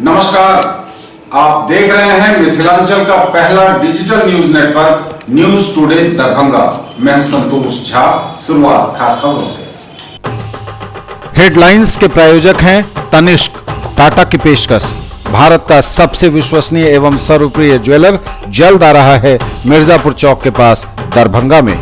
नमस्कार, आप देख रहे हैं मिथिलांचल का पहला digital news network news today Darbhanga. मैं संतोष झा। शुरुआत खास खबरों से। हेडलाइंस के प्रायोजक हैं तनिष्क, टाटा की पेशकश। भारत का सबसे विश्वसनीय एवं सर्वप्रिय ज्वेलर जल्द आ रहा है मिर्जापुर चौक के पास दरभंगा में।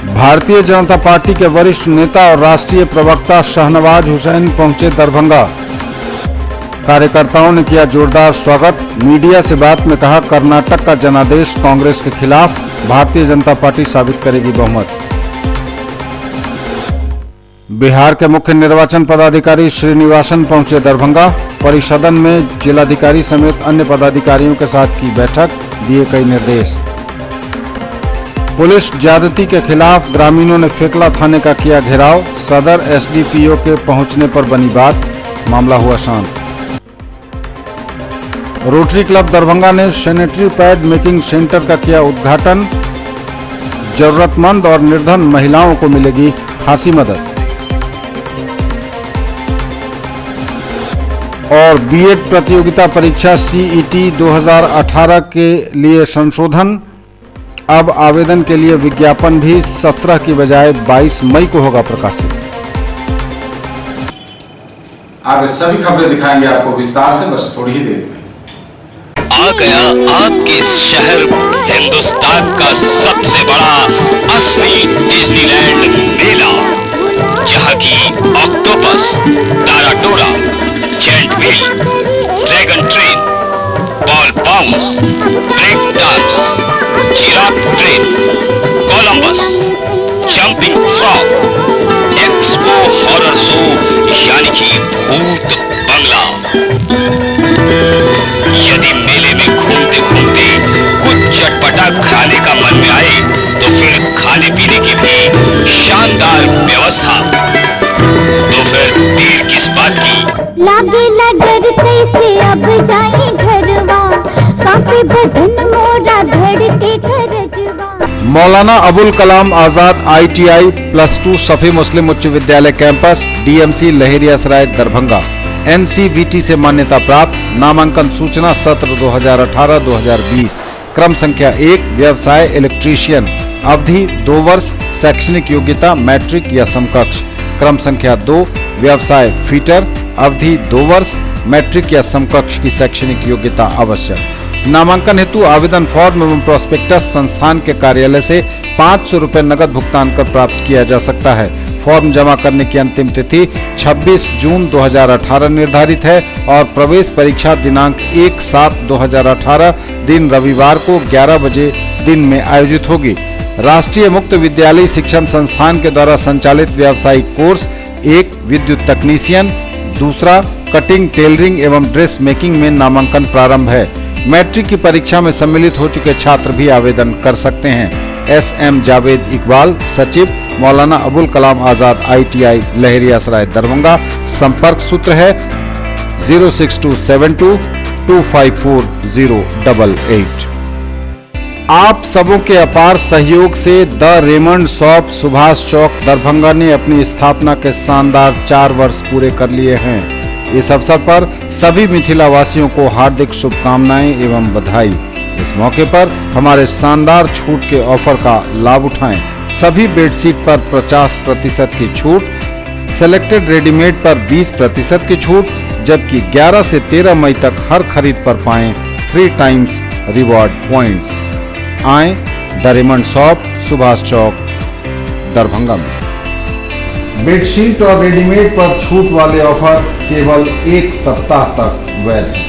भारतीय जनता पार्टी के वरिष्ठ नेता और राष्ट्रीय प्रवक्ता शाहनवाज हुसैन पहुंचे दरभंगा। कार्यकर्ताओं ने किया जोरदार स्वागत। मीडिया से बात में कहा, कर्नाटक का जनादेश कांग्रेस के खिलाफ, भारतीय जनता पार्टी साबित करेगी बहुमत। बिहार के मुख्य निर्वाचन पदाधिकारी श्रीनिवासन पहुंचे दरभंगा। परिसदन में जिलाधिकारी समेत अन्य पदाधिकारियों के साथ की बैठक, दिए कई निर्देश। पुलिस ज्यादती के खिलाफ ग्रामीणों ने फेकला थाने का किया घेराव। सदर एसडीपीओ के पहुंचने पर बनी बात, मामला हुआ शांत। रोटरी क्लब दरभंगा ने सैनिटरी पैड मेकिंग सेंटर का किया उद्घाटन। जरूरतमंद और निर्धन महिलाओं को मिलेगी खासी मदद। और बीएड प्रतियोगिता परीक्षा सीईटी 2018 के लिए संशोधन। अब आवेदन के लिए विज्ञापन भी 17 की बजाय 22 मई को होगा प्रकाशित। आगे सभी खबरें दिखाएंगे आपको विस्तार से, बस थोड़ी ही देर में। आ गया आपके शहर हिंदुस्तान का सबसे बड़ा असली डिज्नीलैंड मेला, जहां की ऑक्टोपस, ताराटोरा, giant wheel, dragon train, ball bounce, break dance, giraffe train, Columbus, jumping frog, expo horror show यानी कि भूत बंगला। यदि मेले में घूमते घूमते कुछ चटपटा खाने का मन में आए तो फिर खाने पीने की भी शानदार व्यवस्था। तो फिर देर किस बात की? लागे डर कैसे अब जाए घरवा, काफी भजन मोरा धड़के करजवा। मौलाना अबुल कलाम आजाद ITI +2 सफी मुस्लिम उच्च विद्यालय campus, DMC Laheriasarai Darbhanga. NCVT से मान्यता प्राप्त। नामांकन सूचना सत्र 2018-2020। क्रम संख्या 1, व्यवसाय इलेक्ट्रीशियन। अवधि 2 वर्ष। शैक्षणिक योग्यता मैट्रिक या समकक्ष। क्रम संख्या 2, व्यवसाय फिटर। अवधि 2 वर्ष। मैट्रिक या समकक्ष की शैक्षणिक योग्यता आवश्यक। नामांकन हेतु आवेदन फॉर्म एवं प्रोस्पेक्टस संस्थान के कार्यालय से 500 रुपए नगद भुगतान कर प्राप्त किया जा सकता है। फॉर्म जमा करने की अंतिम तिथि 26 जून 2018 निर्धारित है और प्रवेश परीक्षा दिनांक 1/7/2018 दिन रविवार को 11 बजे दिन में आयोजित होगी। राष्ट्रीय मुक्त विद्यालय शिक्षण संस्थान के द्वारा संचालित व्यावसायिक कोर्स, 1 विद्युत तकनीशियन, दूसरा कटिंग, टेलरिंग एवं ड्रेस मेकिंग में नामांकन प्रारंभ है। मैट्रिक की परीक्षा में सम्मिलित हो चुके छात्र भी आवेदन कर सकते हैं। SM जावेद इकबाल, सचिव, मौलाना अबुल कलाम आजाद ITI लहेरियासराय दरभंगा। संपर्क सूत्र है 06272 254 आप सबों के अपार सहयोग से the Raymond shop Subhash Chowk Darbhanga ने अपनी स्थापना के शानदार 4 वर्ष पूरे कर लिए हैं। इस अवसर पर सभी मिथिला वासियों को हार्दिक शुभकामनाएं एवं बधाई। इस मौके पर हमारे शानदार छूट के ऑफर का लाभ उठाएं। सभी बेडशीट पर 50% की छूट, सेलेक्टेड रेडीमेड पर 20% की छूट, जबकि 11 से 13 मई तक हर खरीद पर पाएं 3 टाइम्स रिवॉर्ड पॉइंट्स। आएं the Raymond shop Subhash Chowk Darbhanga में। बेडशीट और रेडीमेड पर छूट वाले ऑफर केवल 1 सप्ताह तक वैध है।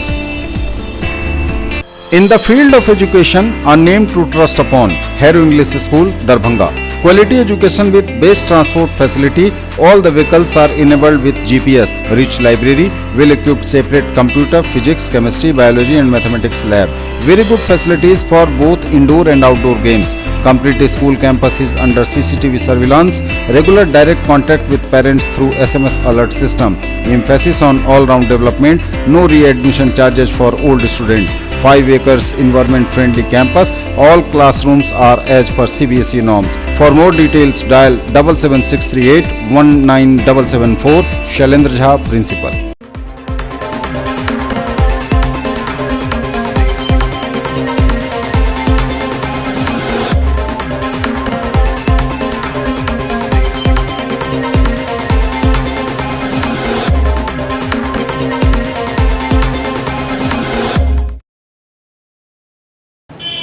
In the field of education, a name to trust upon, Harrow English School, Darbhanga. Quality education with best transport facility. All the vehicles are enabled with GPS. Rich library, well-equipped separate computer, physics, chemistry, biology and mathematics lab. Very good facilities for both indoor and outdoor games. Complete school campus is under CCTV surveillance. Regular direct contact with parents through SMS alert system. Emphasis on all-round development. No re-admission charges for old students. 5 acres environment friendly campus. All classrooms are as per CBSE norms. For more details, dial 77638 19774. Shailendra Jha, Principal.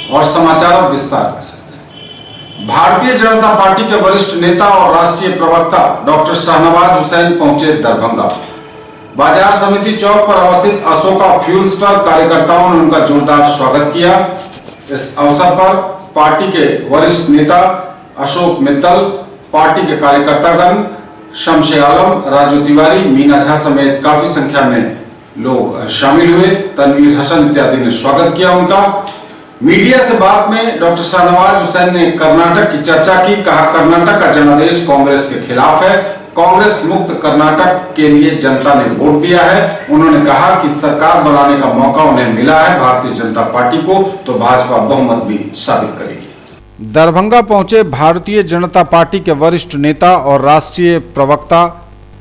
और समाचार अब विस्तार के साथ। Bharatiya Janata party के वरिष्ठ नेता और राष्ट्रीय प्रवक्ता डॉक्टर शाहनवाज हुसैन पहुंचे दरभंगा। बाजार समिति चौक पर अवस्थित अशोका फ्यूल्स पर कार्यकर्ताओं ने उनका जोरदार स्वागत किया। इस अवसर पर पार्टी के वरिष्ठ नेता अशोक मित्तल, पार्टी के कार्यकर्तागण शमशे आलम, राजू तिवारी, मीना झा समेत काफी संख्या में लोग शामिल हुए। तनवीर हसन इत्यादि ने स्वागत किया उनका। मीडिया से बात में डॉक्टर शाहनवाज हुसैन ने कर्नाटक की चर्चा की। कहा, कर्नाटक का जनादेश कांग्रेस के खिलाफ है। कांग्रेस मुक्त कर्नाटक के लिए जनता ने वोट दिया है। उन्होंने कहा कि सरकार बनाने का मौका उन्हें मिला है भारतीय जनता पार्टी को, तो भाजपा बहुमत भी साबित करेगी। दरभंगा पहुंचे भारतीय जनता पार्टी के वरिष्ठ नेता और राष्ट्रीय प्रवक्ता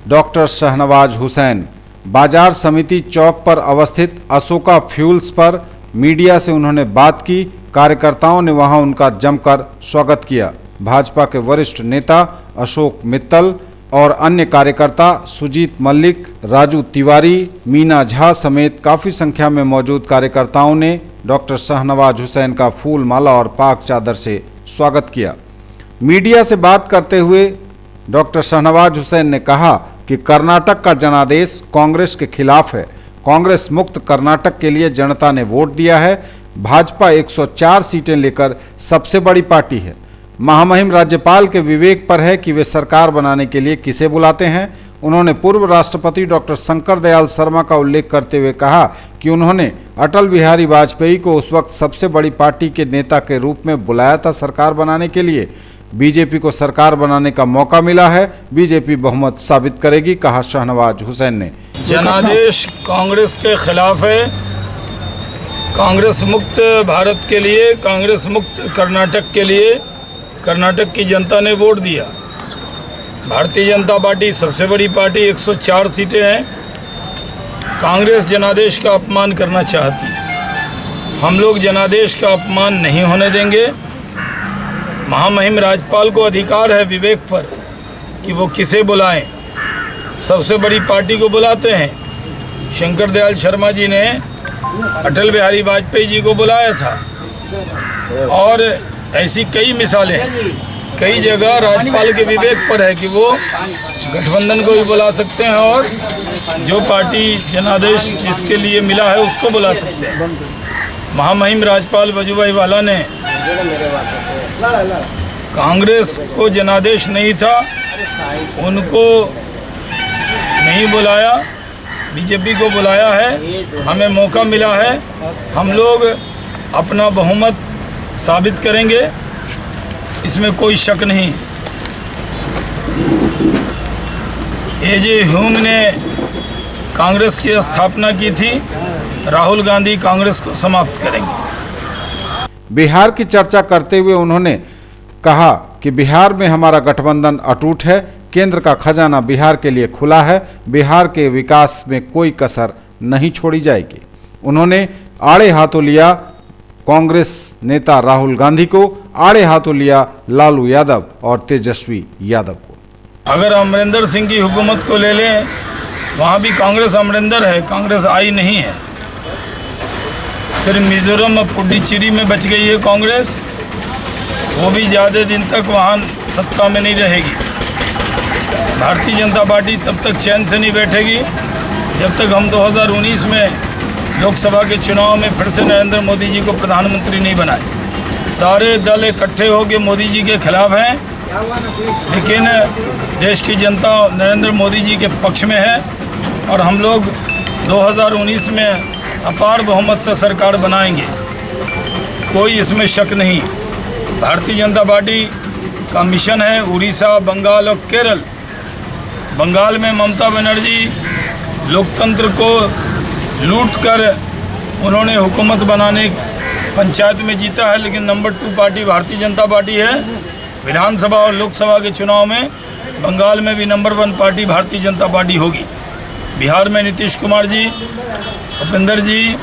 डॉक्टर शाहनवाज हुसैन। बाजार समिति चौक पर अवस्थित अशोका फ्यूल्स पर मीडिया से उन्होंने बात की। कार्यकर्ताओं ने वहां उनका जमकर स्वागत किया। भाजपा के वरिष्ठ नेता अशोक मित्तल और अन्य कार्यकर्ता सुजीत मल्लिक, राजू तिवारी, मीना झा समेत काफी संख्या में मौजूद कार्यकर्ताओं ने डॉक्टर शाहनवाज हुसैन का फूल माला और पाक चादर से स्वागत किया। मीडिया से बात करते हुए डॉक्टर शाहनवाज हुसैन ने कहा कि कर्नाटक का जनादेश कांग्रेस के खिलाफ है। कांग्रेस मुक्त कर्नाटक के लिए जनता ने वोट दिया है। भाजपा 104 सीटें लेकर सबसे बड़ी पार्टी है। महामहिम राज्यपाल के विवेक पर है कि वे सरकार बनाने के लिए किसे बुलाते हैं। उन्होंने पूर्व राष्ट्रपति डॉक्टर शंकर दयाल शर्मा का उल्लेख करते हुए कहा कि उन्होंने अटल बिहारी वाजपेयी को उस वक्त सबसे बड़ी पार्टी के नेता के रूप में बुलाया था सरकार बनाने के लिए। बीजेपी को सरकार बनाने का मौका मिला है। बीजेपी बहुमत साबित करेगी, कहा शाहनवाज हुसैन ने। जनादेश कांग्रेस के खिलाफ है। कांग्रेस मुक्त भारत के लिए, कांग्रेस मुक्त कर्नाटक के लिए कर्नाटक की जनता ने वोट दिया। भारतीय जनता पार्टी सबसे बड़ी पार्टी, 104 सीटें हैं। कांग्रेस जनादेश का अपमान करना चाहती है। हम लोग जनादेश का अपमान नहीं होने देंगे। महामहिम राज्यपाल को अधिकार है विवेक पर कि वो किसे बुलाएं। सबसे बड़ी पार्टी को बुलाते हैं। शंकर दयाल शर्मा जी ने अटल बिहारी वाजपेयी जी को बुलाया था और ऐसी कई मिसालें हैं। कई जगह राज्यपाल के विवेक पर है कि वो गठबंधन को भी बुला सकते हैं और जो पार्टी जनादेश जिसके लिए मिला है उसको बुला सकते हैं। महामहिम राज्यपाल वजुभाई वाला ने कांग्रेस को जनादेश नहीं था, उनको नहीं बुलाया, बीजेपी को बुलाया है। हमें मौका मिला है, हम लोग अपना बहुमत साबित करेंगे, इसमें कोई शक नहीं। ए.जे. ह्यूम ने कांग्रेस की स्थापना की थी, राहुल गांधी कांग्रेस को समाप्त करेंगे। बिहार की चर्चा करते हुए उन्होंने कहा कि बिहार में हमारा गठबंधन अटूट है। केंद्र का खजाना बिहार के लिए खुला है। बिहार के विकास में कोई कसर नहीं छोड़ी जाएगी। उन्होंने आड़े हाथों लिया कांग्रेस नेता राहुल गांधी को, आड़े हाथों लिया लालू यादव और तेजस्वी यादव को। अगर अमरिंदर सिंह की हुकूमत को ले लें, वहाँ भी कांग्रेस अमरिंदर है, कांग्रेस आई नहीं है। सिर्फ मिजोरम और पुडुचेरी में बच गई है कांग्रेस, वो भी ज़्यादा दिन तक वहाँ सत्ता में नहीं रहेगी। भारतीय जनता पार्टी तब तक चैन से नहीं बैठेगी जब तक हम 2019 में लोकसभा के चुनाव में फिर से नरेंद्र मोदी जी को प्रधानमंत्री नहीं बनाए। सारे दल इकट्ठे होकर मोदी जी के खिलाफ हैं, लेकिन देश की जनता नरेंद्र मोदी जी के पक्ष में है और हम लोग 2019 में अपार बहुमत से सरकार बनाएंगे, कोई इसमें शक नहीं। भारतीय जनता पार्टी का मिशन है उड़ीसा, बंगाल और केरल। बंगाल में ममता बनर्जी लोकतंत्र को लूट कर उन्होंने हुकूमत बनाने पंचायत में जीता है, लेकिन number 2 party Bharatiya Janata party है। विधानसभा और लोकसभा के चुनाव में बंगाल में भी number 1 party Bharatiya Janata party होगी। बिहार में नीतीश कुमार जी, भूपेंद्र जी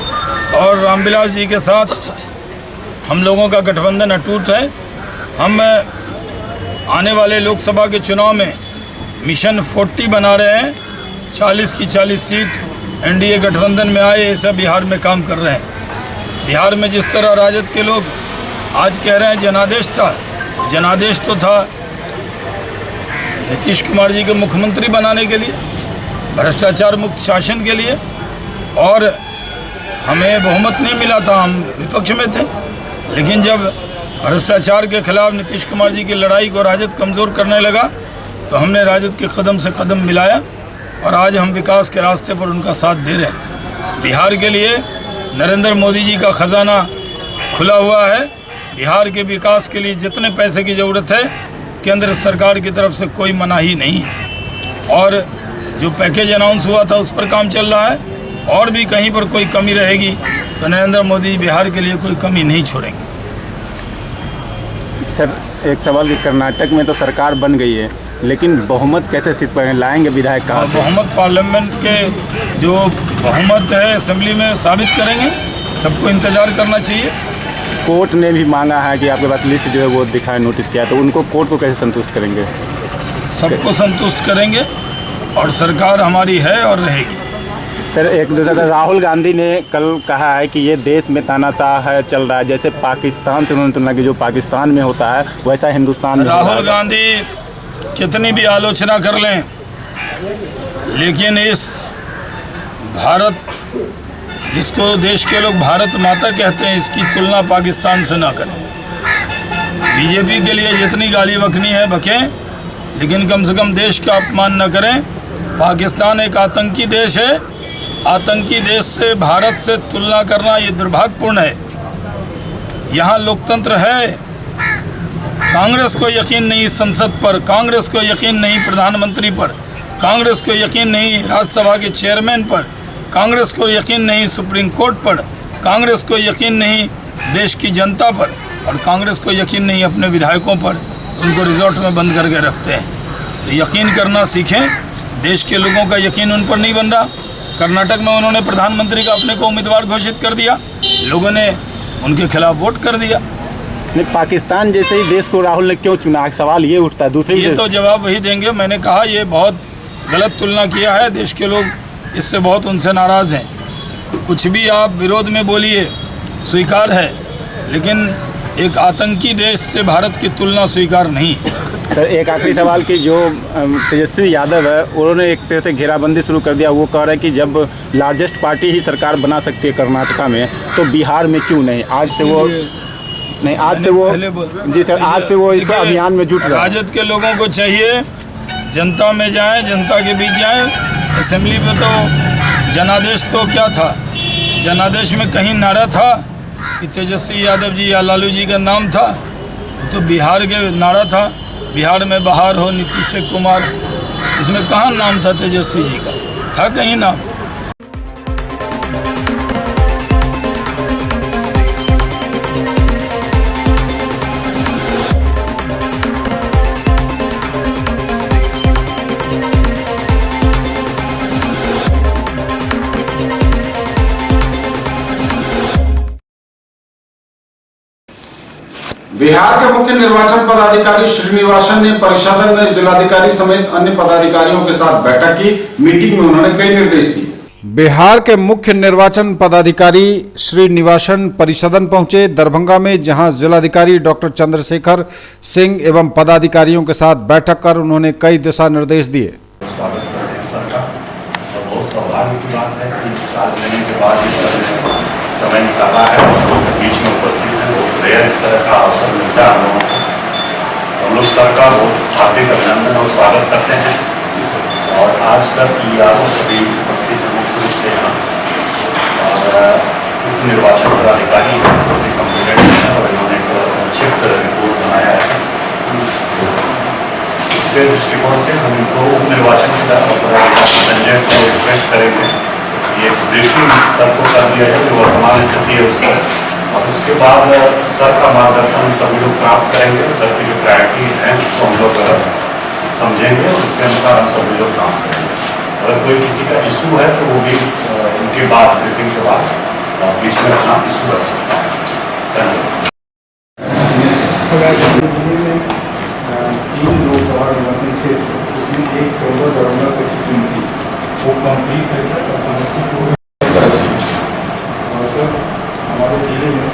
और रामविलास जी के साथ हम लोगों का गठबंधन अटूट है। हम आने वाले लोकसभा के चुनाव में मिशन 40 बना रहे हैं। 40 की 40 सीट एनडीए गठबंधन में आए, ऐसा बिहार में काम कर रहे हैं। बिहार में जिस तरह राजद के लोग आज कह रहे हैं जनादेश था, जनादेश तो था नीतीश कुमार जी के मुख्यमंत्री बनाने के लिए, भ्रष्टाचार मुक्त शासन के लिए, और हमें बहुमत नहीं मिला था, हम विपक्ष में थे। लेकिन जब भ्रष्टाचार के खिलाफ नीतीश कुमार जी की लड़ाई को राजद कमज़ोर करने लगा तो हमने राजद के कदम से कदम मिलाया और आज हम विकास के रास्ते पर उनका साथ दे रहे हैं। बिहार के लिए नरेंद्र मोदी जी का ख़जाना खुला हुआ है। बिहार के विकास के लिए जितने पैसे की ज़रूरत है केंद्र सरकार की तरफ से कोई मनाही नहीं है, और जो पैकेज अनाउंस हुआ था उस पर काम चल रहा है। और भी कहीं पर कोई कमी रहेगी तो नरेंद्र मोदी बिहार के लिए कोई कमी नहीं छोड़ेंगे। सर, एक सवाल कि कर्नाटक में तो सरकार बन गई है, लेकिन बहुमत कैसे सिद्ध पर लाएंगे विधायक कहाँ से? बहुमत पार्लियामेंट के जो बहुमत है असेंबली में साबित करेंगे, सबको इंतज़ार करना चाहिए। कोर्ट ने भी मांगा है कि आपके पास लिस्ट जो है वो दिखाए, नोटिस किया, तो उनको कोर्ट को कैसे संतुष्ट करेंगे? सबको संतुष्ट करेंगे और सरकार हमारी है और रहेगी। सर, एक दूसरा राहुल गांधी ने कल कहा है कि ये देश में तानाशाह है चल रहा है, जैसे पाकिस्तान से उन्होंने तुलना की, जो पाकिस्तान में होता है वैसा हिंदुस्तान में। राहुल गांधी कितनी भी आलोचना कर लें, लेकिन इस भारत, जिसको देश के लोग भारत माता कहते हैं, इसकी तुलना पाकिस्तान से ना करें। बीजेपी के लिए जितनी गाली बकनी है बकें, लेकिन कम से कम देश का अपमान न करें। पाकिस्तान एक आतंकी देश है। आतंकी देश से भारत से तुलना करना ये दुर्भाग्यपूर्ण है। यहाँ लोकतंत्र है। कांग्रेस को यकीन नहीं संसद पर, कांग्रेस को यकीन नहीं प्रधानमंत्री पर, कांग्रेस को यकीन नहीं राज्यसभा के चेयरमैन पर, कांग्रेस को यकीन नहीं सुप्रीम कोर्ट पर, कांग्रेस को यकीन नहीं देश की जनता पर, और कांग्रेस को यकीन नहीं अपने विधायकों पर। तो उनको रिजॉर्ट में बंद करके रखते हैं। तो यकीन करना सीखें। देश के लोगों का यकीन उन पर नहीं बन रहा। कर्नाटक में उन्होंने प्रधानमंत्री का अपने को उम्मीदवार घोषित कर दिया, लोगों ने उनके खिलाफ वोट कर दिया। नहीं, पाकिस्तान जैसे ही देश को राहुल ने क्यों चुना, सवाल ये उठता है। दूसरे ये तो जवाब वही देंगे। मैंने कहा ये बहुत गलत तुलना किया है। देश के लोग इससे बहुत उनसे नाराज़ हैं। कुछ भी आप विरोध में बोलिए, स्वीकार है, लेकिन एक आतंकी देश से भारत की तुलना स्वीकार नहीं है। सर, एक आखिरी सवाल कि जो तेजस्वी यादव है उन्होंने एक तरह से घेराबंदी शुरू कर दिया। वो कह रहे हैं कि जब लार्जेस्ट पार्टी ही सरकार बना सकती है कर्नाटका में, तो बिहार में क्यों नहीं? आज से वो नहीं, आज से वो जी सर, आज से वो इस अभियान में जुट रहा है। राजद के लोगों को चाहिए जनता में जाएं, जनता के बीच जाएं। असेंबली में तो जनादेश तो क्या था, जनादेश में कहीं नारा था कि तेजस्वी यादव जी या लालू जी का नाम था? तो बिहार के नारा था, बिहार में बहार हो नीतीश कुमार। इसमें कहाँ नाम था तेजस्वी जी का? था कहीं नाम? बिहार के मुख्य निर्वाचन पदाधिकारी श्रीनिवासन ने परिषदन में जिलाधिकारी समेत अन्य पदाधिकारियों के साथ बैठक की। मीटिंग में उन्होंने कई निर्देश दिए। बिहार के मुख्य निर्वाचन पदाधिकारी श्रीनिवासन परिषदन पहुंचे दरभंगा में, जहां जिलाधिकारी डॉक्टर चंद्रशेखर सिंह एवं पदाधिकारियों के साथ बैठक कर उन्होंने कई दिशा निर्देश दिए। स्वागत करते हैं सबका, और बहुत सौभाग्य की बात है कि 4 महीने के बाद इस समय निकाला है और बीच में उपस्थित है। बहुत रेयर इस तरह का अवसर मिलता है हम लोगों को। हम लोग सर का बहुत हार्दिक अभिनंदन और स्वागत करते हैं। और आज सर की यादों सभी उपस्थित हैं मुख्य रूप से यहाँ, और उप निर्वाचन पदाधिकारी कम्प्लीट हैं और इन्होंने एक संक्षिप्त रिपोर्ट बनाया है। उसके दृष्टिकोण से हम इनको उप निर्वाचन पदाधिकारी संजय को रिक्वेस्ट करेंगे एक ब्रीफिंग सर को कर दिया जाए जो वर्तमान स्थिति है उसका, और उसके बाद सर का मार्गदर्शन हम सभी लोग प्राप्त करेंगे। सर की जो प्रायोरिटी है उसको हम लोग समझेंगे और उसके अनुसार हम सभी लोग काम करेंगे। अगर कोई किसी का इशू है तो वो भी उनके बाद ब्रीफिंग के बाद बीच में अपना इशू रख सकता है। सर 3 लोकसभा निर्वाचन क्षेत्र उसमें एक 14 दरभंगा कंस्टिट्यूंसी वो कंप्लीट है सर, समस्तीपुर और सर हमारे जिले में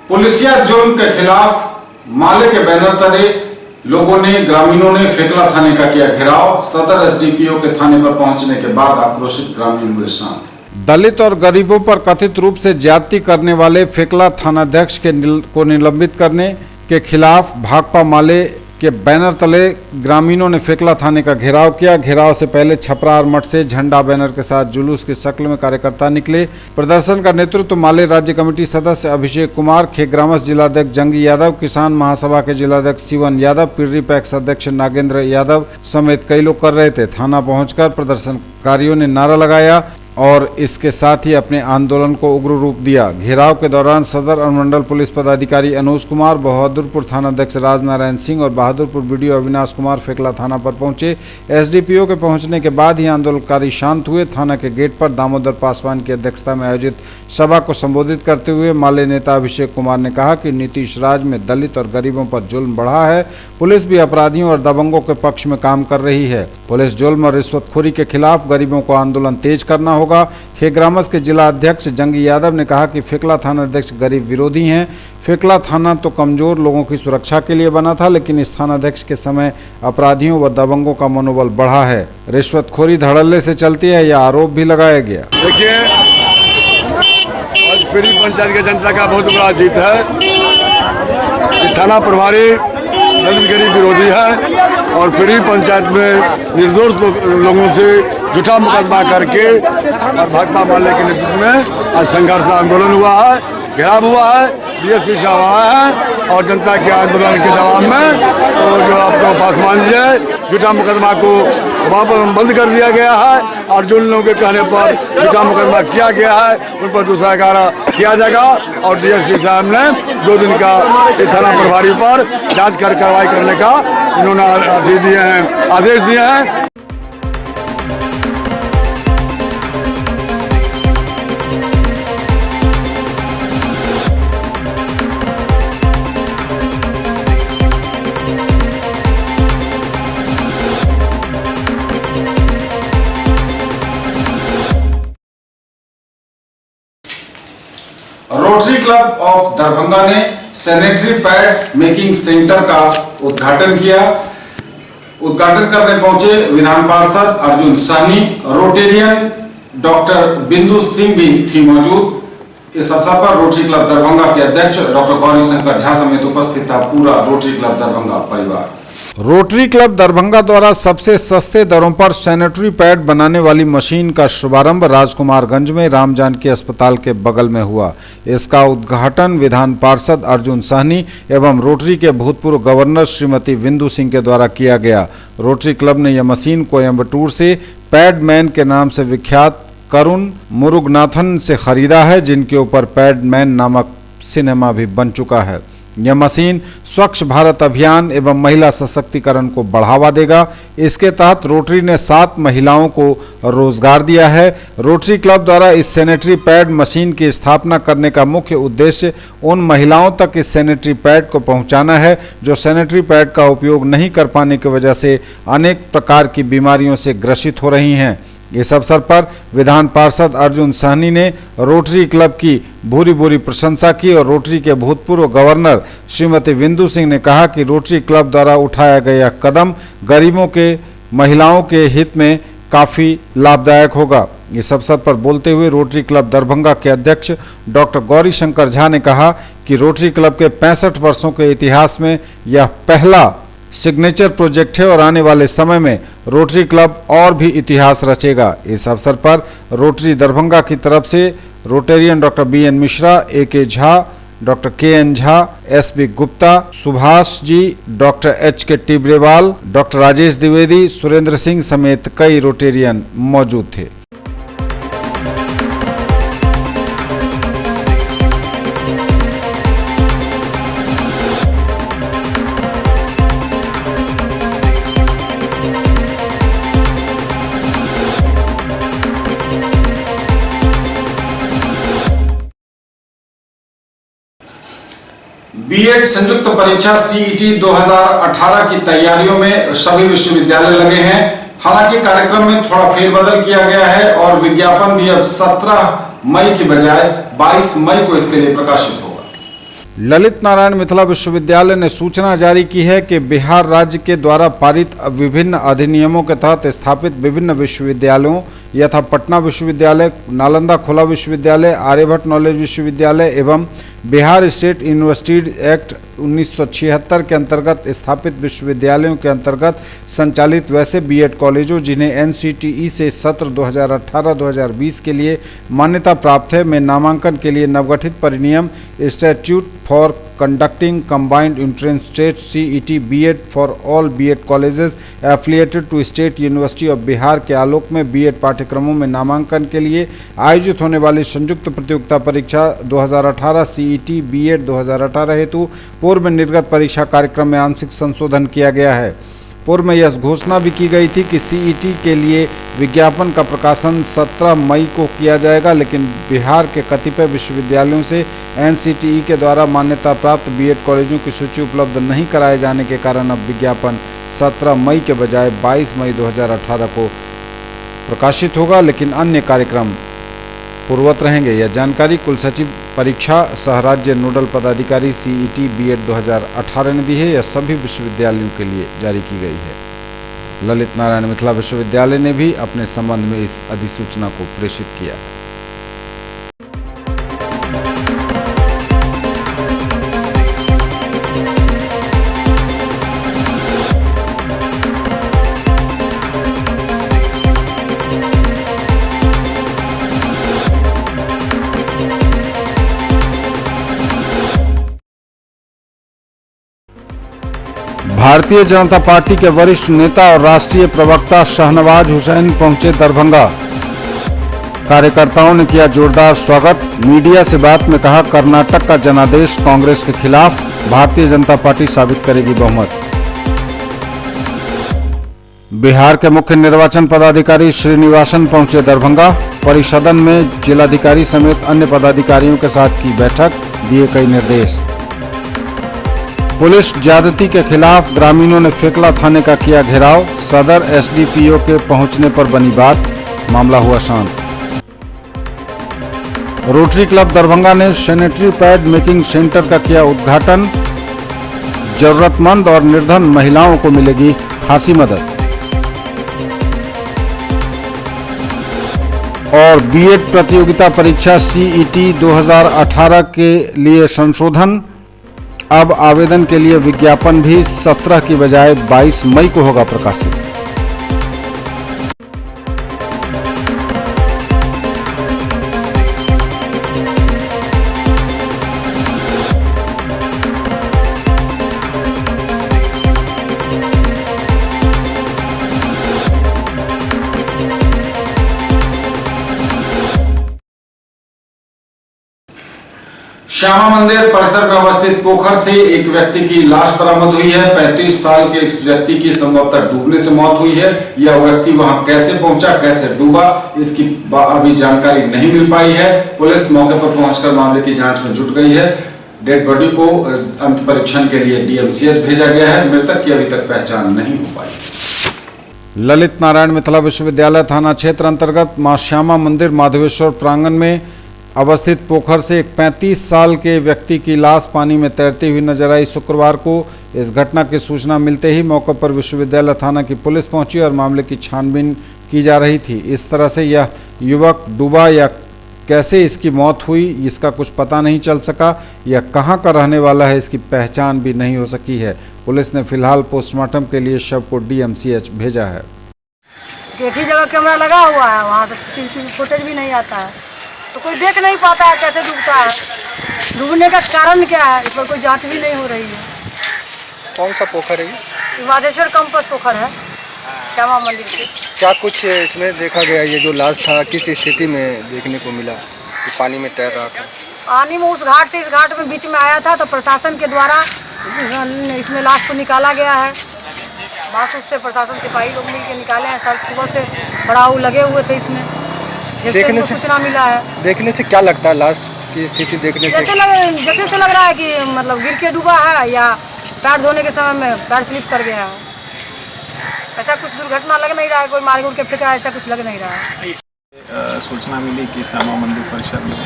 पुलिसिया जुल्म के खिलाफ माले के बैनर तले लोगों ने, ग्रामीणों ने फेकला थाने का किया घेराव। सदर एसडीपीओ के थाने पर पहुंचने के बाद आक्रोशित ग्रामीण हुए शांत। दलित और गरीबों पर कथित रूप से ज्यादती करने वाले फेकला थानाध्यक्ष को निलंबित करने के खिलाफ भाकपा माले के बैनर तले ग्रामीणों ने फेकला थाने का घेराव किया। घेराव से पहले छपरा और मठ से झंडा बैनर के साथ जुलूस की शक्ल में कार्यकर्ता निकले। प्रदर्शन का नेतृत्व माले राज्य कमेटी सदस्य अभिषेक कुमार, खेग्रामस जिलाध्यक्ष जंगी यादव, किसान महासभा के जिलाध्यक्ष शिवन यादव, पिर्री पैक्स अध्यक्ष नागेंद्र यादव समेत कई लोग कर रहे थे। थाना पहुंचकर प्रदर्शनकारियों ने नारा लगाया और इसके साथ ही अपने आंदोलन को उग्र रूप दिया। घेराव के दौरान सदर अनुमंडल पुलिस पदाधिकारी अनुज कुमार, बहादुरपुर थानाध्यक्ष राजनारायण सिंह और बहादुरपुर बीडीओ अविनाश कुमार फेकला थाना पर पहुंचे। एसडीपीओ के पहुंचने के बाद ही आंदोलनकारी शांत हुए। थाना के गेट पर दामोदर पासवान की अध्यक्षता में आयोजित सभा को संबोधित करते हुए माले नेता अभिषेक कुमार ने कहा कि नीतीश राज में दलित और गरीबों पर जुल्म बढ़ा है। पुलिस भी अपराधियों और दबंगों के पक्ष में काम कर रही है। पुलिस जुल्म और रिश्वतखोरी के खिलाफ गरीबों को आंदोलन तेज करना होगा। खेग्रामस के जिला अध्यक्ष जंगी यादव ने कहा कि फेकला थाना अध्यक्ष गरीब विरोधी हैं। फेकला थाना तो कमजोर लोगों की सुरक्षा के लिए बना था, लेकिन इस थानाध्यक्ष के समय अपराधियों व दबंगों का मनोबल बढ़ा है। रिश्वतखोरी धड़ल्ले से चलती है, यह आरोप भी लगाया गया। देखिए, आज पिरी पंचायत की जनता का बहुत बड़ा जीत है। थाना प्रभारी दलित गरीब विरोधी है और पिरी पंचायत में निर्दोष लोगों से झूठा मुकदमा करके और भाकपा माले के नेतृत्व में आज संघर्ष आंदोलन हुआ है, घेराव हुआ है, डीएसपी साहब आए हैं और जनता के आंदोलन के जवाब में तो जो आपको पासवान जी है झूठा मुकदमा को वापस बंद कर दिया गया है और जिन लोगों के कहने पर झूठा मुकदमा किया गया है उन पर दूसरा कार्य किया जाएगा। और डीएसपी साहब ने 2 दिन का थाना प्रभारी पर जांच कर कार्रवाई करने का इन्होंने आदेश दिए हैं। रोटरी क्लब ऑफ दरभंगा ने सैनिटरी पैड मेकिंग सेंटर का उद्घाटन किया। उद्घाटन करने पहुंचे विधान पार्षद अर्जुन साहनी, रोटेरियन डॉक्टर बिंदु सिंह भी थी मौजूद। इस अवसर पर रोटरी क्लब दरभंगा के अध्यक्ष डॉक्टर गौरी शंकर झा समेत उपस्थित था पूरा रोटरी क्लब दरभंगा परिवार। रोटरी क्लब दरभंगा द्वारा सबसे सस्ते दरों पर सैनिटरी पैड बनाने वाली मशीन का शुभारंभ राजकुमारगंज में राम जानकी अस्पताल के बगल में हुआ। इसका उद्घाटन विधान पार्षद अर्जुन साहनी एवं रोटरी के भूतपूर्व गवर्नर श्रीमती बिंदु सिंह के द्वारा किया गया। रोटरी क्लब ने यह मशीन कोयम्बटूर से पैडमैन के नाम से विख्यात करुण मुरुगनाथन से खरीदा है, जिनके ऊपर पैडमैन नामक सिनेमा भी बन चुका है। यह मशीन स्वच्छ भारत अभियान एवं महिला सशक्तिकरण को बढ़ावा देगा। इसके तहत रोटरी ने 7 महिलाओं को रोजगार दिया है। रोटरी क्लब द्वारा इस सैनिटरी पैड मशीन की स्थापना करने का मुख्य उद्देश्य उन महिलाओं तक इस सैनिटरी पैड को पहुंचाना है जो सैनिटरी पैड का उपयोग नहीं कर पाने की वजह से अनेक प्रकार की बीमारियों से ग्रसित हो रही हैं। इस अवसर पर विधान पार्षद अर्जुन साहनी ने रोटरी क्लब की भूरी भूरी प्रशंसा की और रोटरी के भूतपूर्व गवर्नर श्रीमती बिंदु सिंह ने कहा कि रोटरी क्लब द्वारा उठाया गया कदम गरीबों के महिलाओं के हित में काफ़ी लाभदायक होगा। इस अवसर पर बोलते हुए रोटरी क्लब दरभंगा के अध्यक्ष डॉक्टर गौरी शंकर झा ने कहा कि रोटरी क्लब के 65 वर्षों के इतिहास में यह पहला सिग्नेचर प्रोजेक्ट है और आने वाले समय में रोटरी क्लब और भी इतिहास रचेगा। इस अवसर पर रोटरी दरभंगा की तरफ से Rotarian doctor BN Mishra, AK Jha, doctor KN Jha, SB Gupta, Subhash ji, doctor HK Tibrewal, doctor Rajesh Dwivedi, Surendra Singh समेत कई रोटेरियन मौजूद थे। बीएड संयुक्त परीक्षा CET 2018 की तैयारियों में सभी विश्वविद्यालय लगे हैं। हालांकि कार्यक्रम में थोड़ा फेरबदल किया गया है और विज्ञापन भी अब 17 मई की बजाय 22 मई को इसके लिए प्रकाशित होगा। ललित नारायण मिथिला विश्वविद्यालय ने सूचना जारी की है कि बिहार राज्य के द्वारा पारित विभिन्न अधिनियमों के तहत स्थापित विभिन्न विश्वविद्यालयों यथा पटना विश्वविद्यालय, नालंदा खुला विश्वविद्यालय, आर्यभट्ट नॉलेज विश्वविद्यालय एवं बिहार स्टेट यूनिवर्सिटी एक्ट 1976 के अंतर्गत स्थापित विश्वविद्यालयों के अंतर्गत संचालित वैसे बीएड कॉलेजों जिन्हें NCTE से सत्र 2018-2020 के लिए मान्यता प्राप्त है में नामांकन के लिए नवगठित परिनियम institute for conducting combined entrance test CET B Ed for all B Ed colleges affiliated to state university of Bihar के आलोक में बीएड पाठ्यक्रमों में नामांकन के लिए आयोजित होने वाली संयुक्त प्रतियोगिता परीक्षा 2018 CET बीएड 2018 हेतु पूर्व निर्गत परीक्षा कार्यक्रम में आंशिक संशोधन किया गया है। पूर्व में यह घोषणा भी की गई थी कि CET के लिए विज्ञापन का प्रकाशन 17 मई को किया जाएगा, लेकिन बिहार के कतिपय विश्वविद्यालयों से NCTE के द्वारा मान्यता प्राप्त बीएड कॉलेजों की सूची उपलब्ध नहीं कराए जाने के कारण अब विज्ञापन 17 मई के बजाय 22 मई 2018 को प्रकाशित होगा, लेकिन अन्य कार्यक्रम पूर्ववत रहेंगे। यह जानकारी कुल सचिव परीक्षा सह राज्य नोडल पदाधिकारी CET बीएड 2018 ने दी है। यह सभी विश्वविद्यालयों के लिए जारी की गई है। ललित नारायण मिथिला विश्वविद्यालय ने भी अपने संबंध में इस अधिसूचना को प्रेषित किया है। भारतीय जनता पार्टी के वरिष्ठ नेता और राष्ट्रीय प्रवक्ता शाहनवाज हुसैन पहुंचे दरभंगा। कार्यकर्ताओं ने किया जोरदार स्वागत। मीडिया से बात में कहा, कर्नाटक का जनादेश कांग्रेस के खिलाफ, भारतीय जनता पार्टी साबित करेगी बहुमत। बिहार के मुख्य निर्वाचन पदाधिकारी श्रीनिवासन पहुंचे दरभंगा। परिसदन में जिलाधिकारी समेत अन्य पदाधिकारियों के साथ की बैठक, दिए कई निर्देश। पुलिस ज्यादती के खिलाफ ग्रामीणों ने फेकला थाने का किया घेराव। सदर SDPO के पहुंचने पर बनी बात, मामला हुआ शांत। रोटरी क्लब दरभंगा ने सैनिटरी पैड मेकिंग सेंटर का किया उद्घाटन। जरूरतमंद और निर्धन महिलाओं को मिलेगी खासी मदद। और बीएड प्रतियोगिता परीक्षा CET 2018 के लिए संशोधन, अब आवेदन के लिए विज्ञापन भी 17 की बजाय 22 मई को होगा प्रकाशित। श्यामा मंदिर परिसर में अवस्थित पोखर से एक व्यक्ति की लाश बरामद हुई है। 35 साल के इस व्यक्ति की संभवतः डूबने से मौत हुई है। यह व्यक्ति वहां कैसे पहुंचा, कैसे डूबा, इसकी अभी जानकारी नहीं मिल पाई है। पुलिस मौके पर पहुंचकर मामले की जांच में जुट गई है। डेड बॉडी को अंत परीक्षण के लिए DMCH भेजा गया है। मृतक की अभी तक पहचान नहीं हो पाई। ललित नारायण मिथिला विश्वविद्यालय थाना क्षेत्र अंतर्गत मां श्यामा मंदिर माधवेश्वर प्रांगण में अवस्थित पोखर से एक 35 साल के व्यक्ति की लाश पानी में तैरती हुई नजर आई। शुक्रवार को इस घटना की सूचना मिलते ही मौके पर विश्वविद्यालय थाना की पुलिस पहुंची और मामले की छानबीन की जा रही थी। इस तरह से यह युवक डूबा या कैसे इसकी मौत हुई इसका कुछ पता नहीं चल सका। यह कहां का रहने वाला है इसकी पहचान भी नहीं हो सकी है। पुलिस ने फिलहाल पोस्टमार्टम के लिए शव को DMCH भेजा है। एक ही जगह कैमरा लगा हुआ है, वहाँ से CCTV फुटेज भी नहीं आता है, तो कोई देख नहीं पाता है कैसे डूबता है। डूबने का कारण क्या है, इस पर कोई जांच भी नहीं हो रही है। कौन सा पोखर है ये? वादेश्वर कैंपस पोखर है श्यामा मंदिर के। क्या कुछ इसमें देखा गया, ये जो लाश था किस स्थिति में देखने को मिला कि पानी में तैर रहा था? पानी में उस घाट से इस घाट में बीच में आया था, तो प्रशासन के द्वारा इसमें लाश को निकाला गया है। बस उससे प्रशासन सिपाही लोग मिल के निकाले हैं। सर सुबह से बड़ाऊ लगे हुए थे इसमें, देखने से सूचना मिला है। देखने से क्या लगता है, लाश की स्थिति देखने से? जैसे से लग रहा है कि मतलब गिर के डूबा है या पैर धोने के समय में पैर स्लिप कर गया है। ऐसा कुछ दुर्घटना लग नहीं रहा है, कोई मार उड़ के फेंका, ऐसा कुछ लग नहीं रहा है। सूचना मिली कि श्यामा मंदिर परिसर में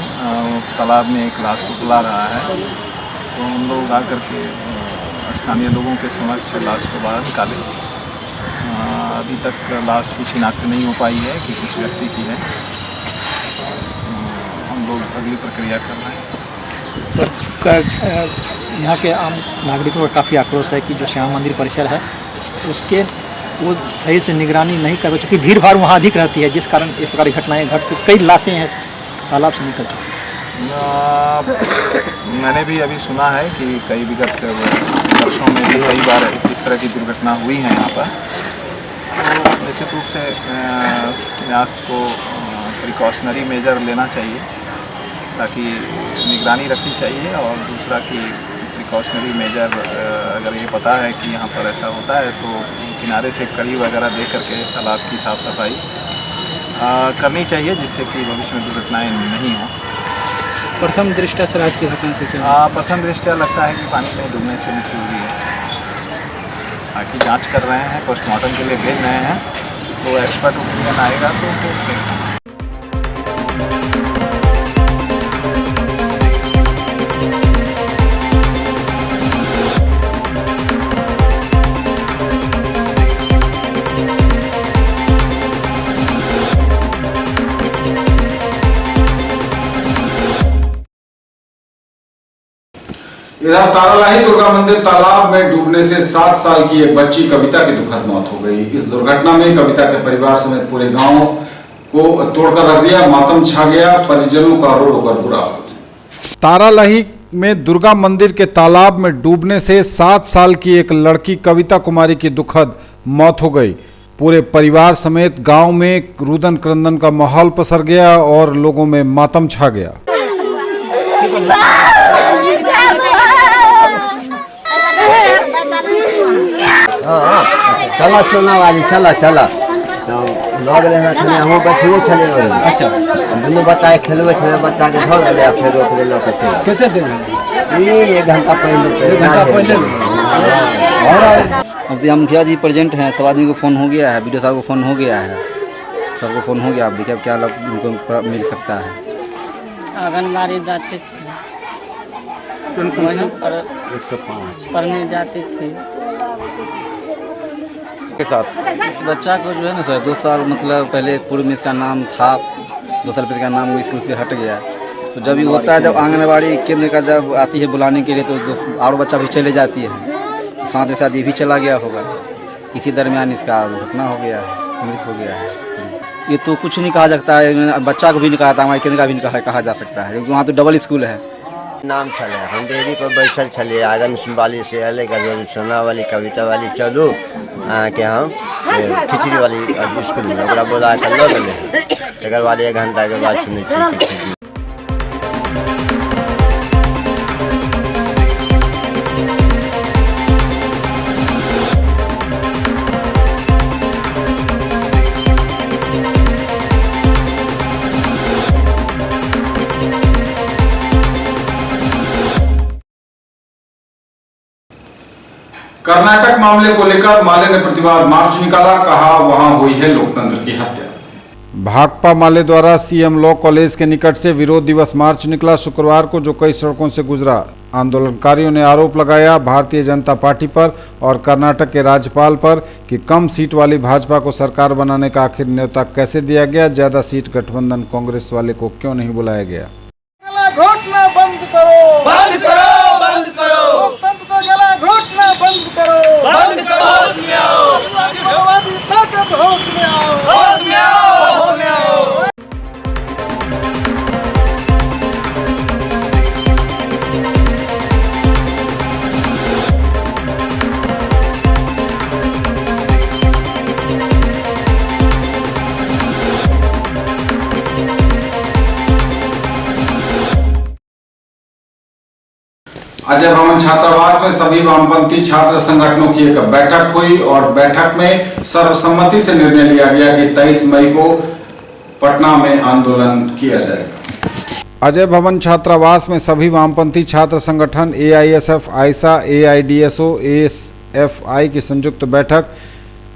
तालाब में एक लाश उतला रहा है, तो हम लोग आकर के स्थानीय लोगों के समक्ष लाश को बाहर निकाले। अभी तक लाश की शिनाख्त नहीं हो पाई है कि किस व्यक्ति की है। हम लोग अगली प्रक्रिया कर रहे हैं। सर, यहाँ के आम नागरिकों का काफ़ी आक्रोश है कि जो श्यामा मंदिर परिसर है उसके वो सही से निगरानी नहीं कर, चूँकि भीड़ भाड़ वहाँ अधिक रहती है, जिस कारण इस प्रकार की घटनाएँ घट कई लाशें हैं तालाब से निकल चुकी। मैंने भी अभी सुना है कि कई विगत वर्षों में भी कई बार इस तरह की दुर्घटना हुई है यहाँ पर। तो निश्चित रूप से न्यास को प्रिकॉशनरी मेजर लेना चाहिए, ताकि निगरानी रखनी चाहिए। और दूसरा कि प्रिकॉशनरी मेजर अगर ये पता है कि यहाँ पर ऐसा होता है तो किनारे से कड़ी वगैरह दे करके तालाब की साफ़ सफाई करनी चाहिए, जिससे कि भविष्य में दुर्घटनाएँ नहीं हों। प्रथम दृष्टया से आज की घटना से प्रथम दृष्टया लगता है कि पानी में डूबने से मृत्यु हुई है। बाकी जांच कर रहे हैं, पोस्टमार्टम के लिए भेज रहे हैं, तो एक्सपर्ट ओपिनियन आएगा तो इधर तारालाही दुर्गा मंदिर तालाब में डूबने से 7 साल की एक बच्ची कविता की दुखद मौत हो गई। इस दुर्घटना में कविता के परिवार समेत पूरे गांव को तोड़कर रख दिया, मातम छा गया, परिजनों का रो रो कर बुरा हाल। तारालाही में दुर्गा मंदिर के तालाब में डूबने से 7 साल की एक लड़की कविता कुमारी की दुखद मौत हो गई। पूरे परिवार समेत गांव में रुदन क्रंदन का माहौल पसर गया और लोगों में मातम छा गया। चला सोना वाली चला चला लग लेना छले हम बैठिए छले। अच्छा दुनू बच्चा खेलबे छले, बच्चा के धर ले फिर रोक ले लोग के कैसे दिन ये 1 घंटा पहले अब तो मुखिया जी प्रेजेंट हैं, सब आदमी को फ़ोन हो गया है, वीडियो साहब को फ़ोन हो गया है, सबको फ़ोन हो गया। अब देखिए अब क्या उनको मिल सकता है। आंगनबाड़ी जाते थे, 105 पढ़ने जाती थी के साथ। इस बच्चा को जो है ना सर 2 साल मतलब पहले पूर्व में इसका नाम था, 2 साल पहले इसका नाम स्कूल से हट गया। तो जब ये होता है, जब आंगनबाड़ी केंद्र का जब आती है बुलाने के लिए, तो और बच्चा भी चले जाती है, साथ में साथ ये भी चला गया होगा। इसी दरमियान इसका घटना हो गया है, मृत्यु हो गया है। ये तो कुछ नहीं कहा सकता है, बच्चा को भी नहीं कहा था, हमारे केंद्र का भी नहीं कहा जा सकता है, क्योंकि वहाँ तो डबल स्कूल है। नाम छले हम देवी पर बैठल छले, आदम वाली से अले सोना वाली कविता वाली चलू के हम खिचड़ी वाली स्कूल में बोला कर लो एक बाद 1 घंटा के बाद सुनी। कर्नाटक मामले को लेकर माले ने प्रतिवाद मार्च निकाला, कहा वहां हुई है लोकतंत्र की हत्या। भाकपा माले द्वारा सीएम लॉ कॉलेज के निकट से विरोध दिवस मार्च निकला शुक्रवार को, जो कई सड़कों से गुजरा। आंदोलनकारियों ने आरोप लगाया भारतीय जनता पार्टी पर और कर्नाटक के राज्यपाल पर कि कम सीट वाली भाजपा को सरकार बनाने का आखिर न्योता कैसे दिया गया, ज्यादा सीट गठबंधन कांग्रेस वाले को क्यों नहीं बुलाया गया। घोटना बंद करो, बंद करो, बंद करो, लोकतंत्र को गला घोटना बंद करो, बंद करो, होश में आओ, माओवादी ताकत होश में आओ, होश में आओ, होश में आओ। अजय भवन छात्रावास में सभी वामपंथी छात्र संगठनों की एक बैठक हुई और बैठक में सर्वसम्मति से निर्णय लिया गया कि 23 मई को पटना में आंदोलन किया जाएगा। अजय भवन छात्रावास में सभी वामपंथी छात्र संगठन एआईएसएफ, आइसा, एआईडीएसओ, एएसएफआई की संयुक्त बैठक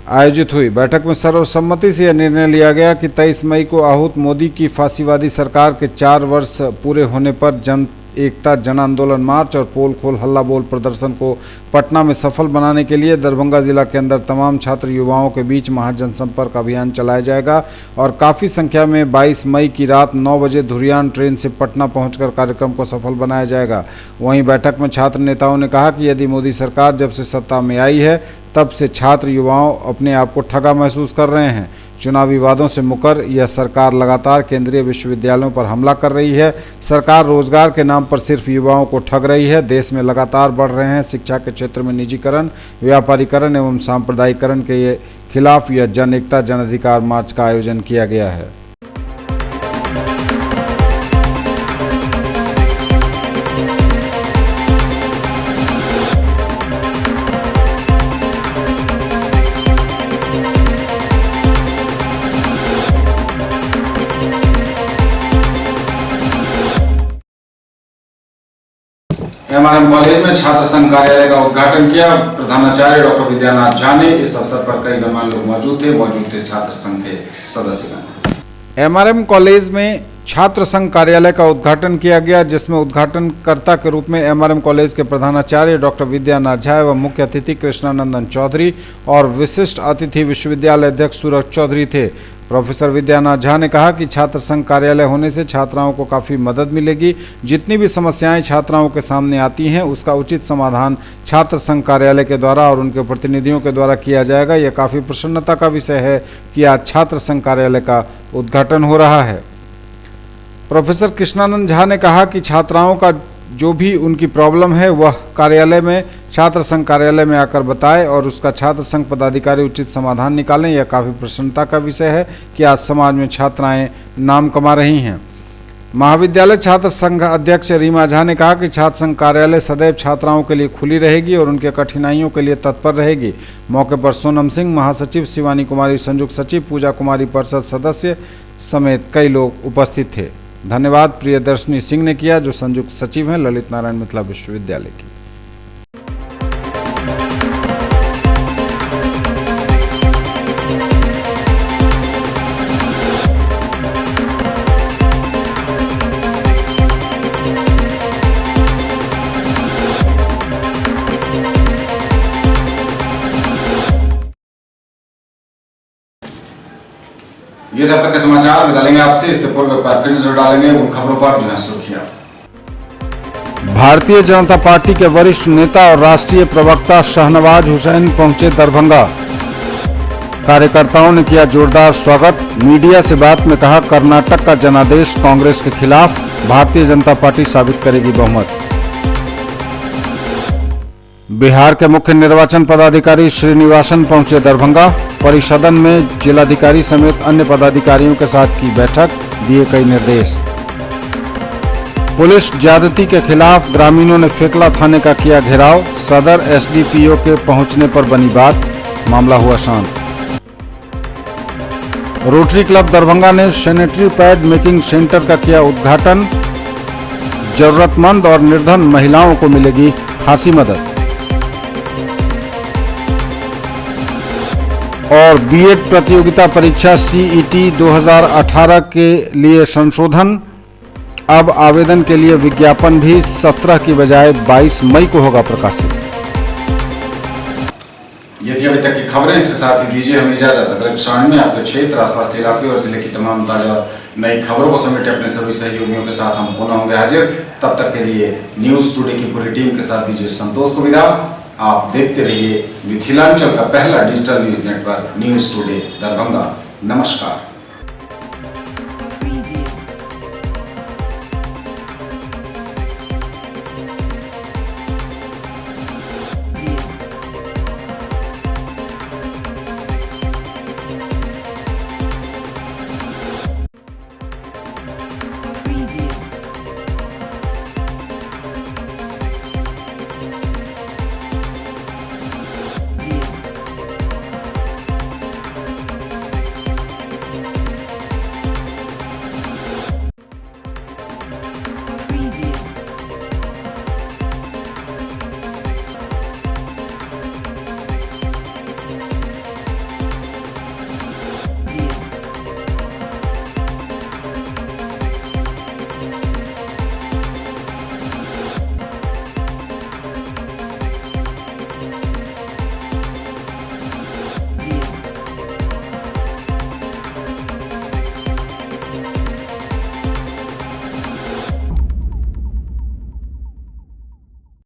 आयोजित हुई। बैठक में सर्वसम्मति से यह निर्णय लिया गया कि 23 मई को आहूत मोदी की फांसीवादी सरकार के 4 वर्ष पूरे होने पर जन एकता जन आंदोलन मार्च और पोल खोल हल्ला बोल प्रदर्शन को पटना में सफल बनाने के लिए दरभंगा जिला के अंदर तमाम छात्र युवाओं के बीच महाजनसंपर्क अभियान चलाया जाएगा और काफ़ी संख्या में 22 मई की रात 9 बजे धुरियान ट्रेन से पटना पहुंचकर कार्यक्रम को सफल बनाया जाएगा। वहीं बैठक में छात्र नेताओं ने कहा कि यदि मोदी सरकार जब से सत्ता में आई है तब से छात्र युवाओं अपने आप को ठगा महसूस कर रहे हैं। चुनावी वादों से मुकर यह सरकार लगातार केंद्रीय विश्वविद्यालयों पर हमला कर रही है। सरकार रोजगार के नाम पर सिर्फ युवाओं को ठग रही है। देश में लगातार बढ़ रहे हैं शिक्षा के क्षेत्र में निजीकरण, व्यापारीकरण एवं सांप्रदायिकरण के खिलाफ यह जन एकता जन अधिकार मार्च का आयोजन किया गया है। एमआरएम कॉलेज में छात्र संघ कार्यालय का उद्घाटन किया। प्रधानाचार्य डॉक्टर विद्यानाथ झा ने इस अवसर पर कई गणमान्य लोग मौजूद थे छात्र संघ के सदस्यगण। एमआरएम कॉलेज में छात्र संघ कार्यालय का उद्घाटन किया गया, जिसमें उद्घाटनकर्ता के रूप में एमआरएम कॉलेज के प्रधानाचार्य डॉक्टर विद्यानाथ झा एवं मुख्य अतिथि कृष्णानंदन चौधरी और विशिष्ट अतिथि विश्वविद्यालय अध्यक्ष सूरज चौधरी थे। प्रोफेसर विद्यानाथ झा ने कहा कि छात्र संघ कार्यालय होने से छात्राओं को काफ़ी मदद मिलेगी। जितनी भी समस्याएं छात्राओं के सामने आती हैं उसका उचित समाधान छात्र संघ कार्यालय के द्वारा और उनके प्रतिनिधियों के द्वारा किया जाएगा। यह काफ़ी प्रसन्नता का विषय है कि आज छात्र संघ कार्यालय का उद्घाटन हो रहा है। प्रोफेसर कृष्णानंद झा ने कहा कि छात्राओं का जो भी उनकी प्रॉब्लम है वह कार्यालय में छात्र संघ कार्यालय में आकर बताएं और उसका छात्र संघ पदाधिकारी उचित समाधान निकालें। यह काफ़ी प्रसन्नता का विषय है कि आज समाज में छात्राएं नाम कमा रही हैं। महाविद्यालय छात्र संघ अध्यक्ष रीमा झा ने कहा कि छात्र संघ कार्यालय सदैव छात्राओं के लिए खुली रहेगी और उनके कठिनाइयों के लिए तत्पर रहेगी। मौके पर सोनम सिंह महासचिव, शिवानी कुमारी संयुक्त सचिव, पूजा कुमारी परिषद सदस्य समेत कई लोग उपस्थित थे। धन्यवाद प्रियदर्शनी सिंह ने किया जो संयुक्त सचिव हैं ललित नारायण मिथिला विश्वविद्यालय की। ये तब तक के समाचार बता लेंगे आपसे। इससे पूर्व एक बार फिर नजर डालेंगे उन खबरों पर जो है सुर्खियां। भारतीय जनता पार्टी के वरिष्ठ नेता और राष्ट्रीय प्रवक्ता शाहनवाज हुसैन पहुंचे दरभंगा। कार्यकर्ताओं ने किया जोरदार स्वागत। मीडिया से बात में कहा, कर्नाटक का जनादेश कांग्रेस के खिलाफ, भारतीय जनता पार्टी साबित करेगी बहुमत। बिहार के मुख्य निर्वाचन पदाधिकारी श्रीनिवासन पहुंचे दरभंगा। परिसदन में जिलाधिकारी समेत अन्य पदाधिकारियों के साथ की बैठक, दिए कई निर्देश। पुलिस ज्यादती के खिलाफ ग्रामीणों ने फेकला थाने का किया घेराव। सदर एसडीपीओ के पहुंचने पर बनी बात, मामला हुआ शांत। रोटरी क्लब दरभंगा ने सैनिटरी पैड मेकिंग सेंटर का किया उद्घाटन। जरूरतमंद और निर्धन महिलाओं को मिलेगी खासी मदद। और बीएड प्रतियोगिता परीक्षा सीईटी 2018 के लिए संशोधन, अब आवेदन के लिए विज्ञापन भी 17 की बजाय 22 मई को होगा प्रकाशित। यदि अभी तक की खबरें इसके साथ ही दीजिए हमें इजाजत। अगले एपिसोड में आपके क्षेत्र, आसपास के इलाके और जिले की तमाम ताजा और नई खबरों को समेटे अपने सभी सहयोगियों के साथ हम पुनः होंगे हाजिर। तब तक के लिए न्यूज टुडे की पूरी टीम के साथ दीजिए संतोष को विदा। आप देखते रहिए मिथिलांचल का पहला digital news network news today Darbhanga. नमस्कार।